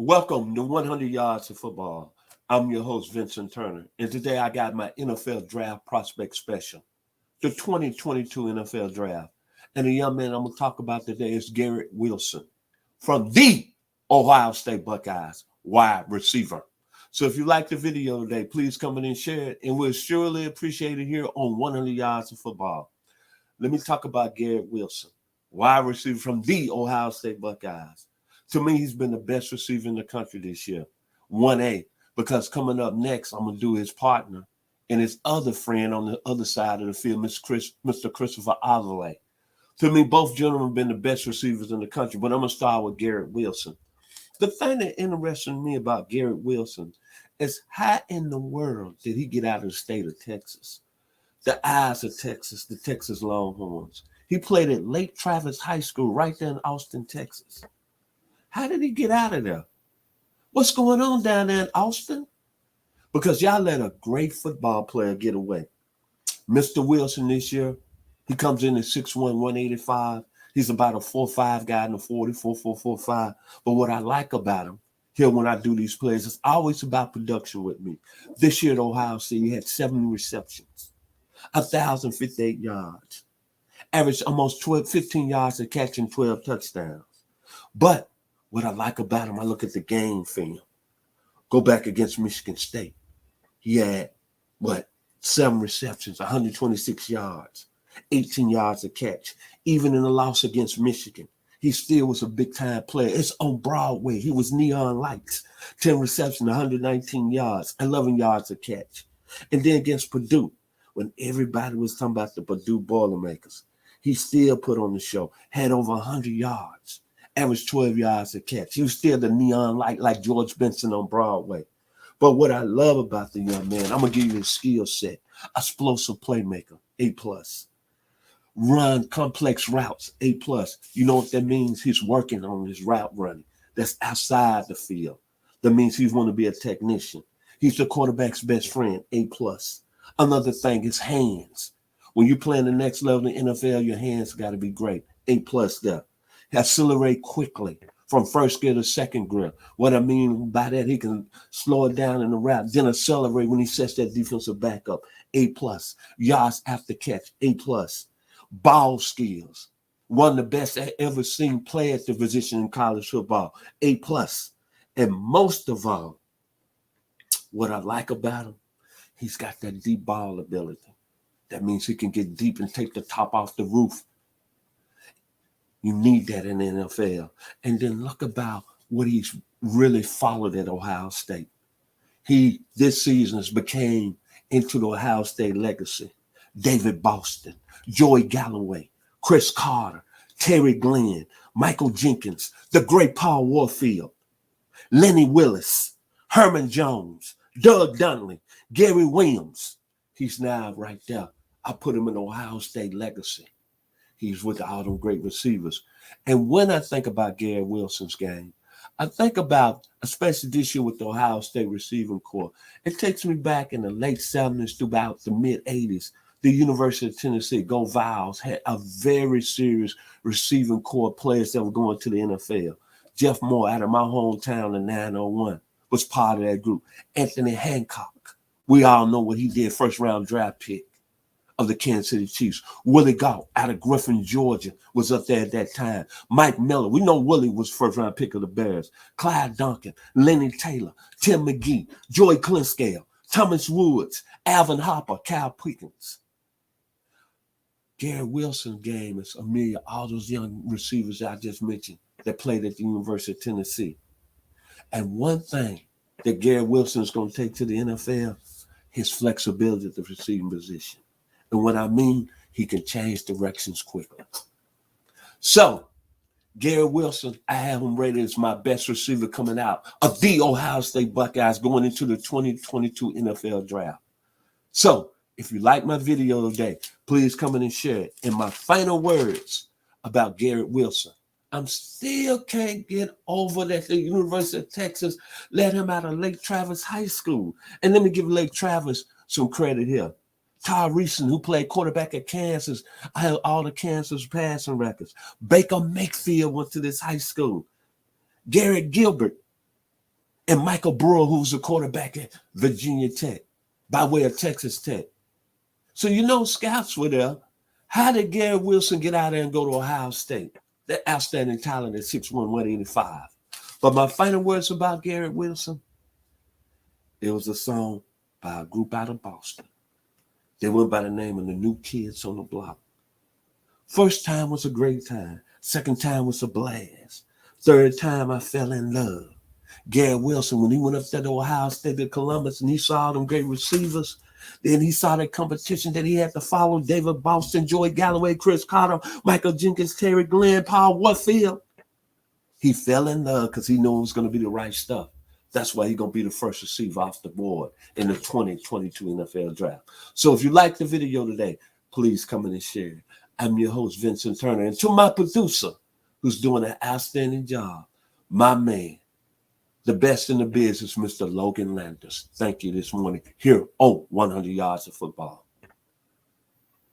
Welcome to 100 Yards of Football. I'm your host, Vincent Turner, and today I got my NFL Draft Prospect Special, the 2022 NFL Draft. And the young man I'm going to talk about today is Garrett Wilson from the Ohio State Buckeyes, wide receiver. So if you like the video today, please come in and share it, and we'll surely appreciate it here on 100 Yards of Football. Let me talk about Garrett Wilson, wide receiver from the Ohio State Buckeyes. To me, he's been the best receiver in the country this year, 1A, because coming up next, I'm going to do his partner and his other friend on the other side of the field, Mr. Christopher Otherlay. To me, both gentlemen have been the best receivers in the country, but I'm going to start with Garrett Wilson. The thing that interested me about Garrett Wilson is how in the world did he get out of the state of Texas? The eyes of Texas, the Texas Longhorns. He played at Lake Travis High School right there in Austin, Texas. How did he get out of there? What's going on down there in Austin? Because y'all let a great football player get away. Mr. Wilson this year, he comes in at 6'1", 185. He's about a 4'5" guy in the 40, 4'4", 4'5". But what I like about him here when I do these plays, it's always about production with me. This year at Ohio State, he had 7 receptions, 1,058 yards, averaged almost 15 yards a catch and 12 touchdowns. But what I like about him, I look at the game film. Go back against Michigan State. He had, 7 receptions, 126 yards, 18 yards a catch. Even in the loss against Michigan, he still was a big-time player. It's on Broadway. He was neon lights, 10 receptions, 119 yards, 11 yards a catch. And then against Purdue, when everybody was talking about the Purdue Boilermakers, he still put on the show, had over 100 yards. Averaged 12 yards a catch. He was still the neon light like George Benson on Broadway. But what I love about the young man, I'm going to give you his skill set. Explosive playmaker, A+. Run complex routes, A+. You know what that means? He's working on his route running. That's outside the field. That means he's going to be a technician. He's the quarterback's best friend, A+. Another thing is hands. When you play in the next level in the NFL, your hands got to be great, A+ there. Accelerate quickly from first gear to second gear. What I mean by that, he can slow it down in the route, then accelerate when he sets that defensive back up, A+. Yards after catch, A+. Ball skills. One of the best I ever seen play at the position in college football, A+. And most of all, what I like about him, he's got that deep ball ability. That means he can get deep and take the top off the roof. You need that in the NFL. And then look about what he's really followed at Ohio State. He, this season, has became into the Ohio State legacy. David Boston, Joey Galloway, Chris Carter, Terry Glenn, Michael Jenkins, the great Paul Warfield, Lenny Willis, Herman Jones, Doug Dunley, Gary Williams. He's now right there. I put him in Ohio State legacy. He's with all them great receivers. And when I think about Garrett Wilson's game, I think about, especially this year with the Ohio State receiving corps, it takes me back in the late 70s to about the mid-80s. The University of Tennessee, Go Vols, had a very serious receiving corps of players that were going to the NFL. Jeff Moore out of my hometown in 901 was part of that group. Anthony Hancock, we all know what he did, first-round draft pick of the Kansas City Chiefs. Willie Gault out of Griffin, Georgia, was up there at that time. Mike Miller, we know Willie was first-round pick of the Bears. Clyde Duncan, Lenny Taylor, Tim McGee, Joey Clinkscale, Thomas Woods, Alvin Harper, Kyle Pickens. Garrett Wilson's game is Amelia, all those young receivers I just mentioned that played at the University of Tennessee. And one thing that Garrett Wilson is going to take to the NFL, his flexibility at the receiving position. And what I mean, he can change directions quickly. So, Garrett Wilson, I have him rated as my best receiver coming out of the Ohio State Buckeyes going into the 2022 NFL Draft. So, if you like my video today, please come in and share it. And my final words about Garrett Wilson. I still can't get over that the University of Texas let him out of Lake Travis High School. And let me give Lake Travis some credit here. Ty Reeson, who played quarterback at Kansas, I have all the Kansas passing records. Baker Mayfield went to this high school. Garrett Gilbert, and Michael Brewer, who was a quarterback at Virginia Tech by way of Texas Tech. So you know scouts were there. How did Garrett Wilson get out there and go to Ohio State? That outstanding talent at 6'1", 185. But my final words about Garrett Wilson, it was a song by a group out of Boston. They went by the name of the New Kids on the Block. First time was a great time. Second time was a blast. Third time I fell in love. Garrett Wilson, when he went up there to Ohio State to Columbus and he saw them great receivers, then he saw that competition that he had to follow: David Boston, Joey Galloway, Chris Carter, Michael Jenkins, Terry Glenn, Paul Warfield. He fell in love because he knew it was going to be the right stuff. That's why he's going to be the first receiver off the board in the 2022 NFL Draft. So if you like the video today, please come in and share it. I'm your host, Vincent Turner. And to my producer, who's doing an outstanding job, my man, the best in the business, Mr. Logan Landers. Thank you this morning here on 100 Yards of Football.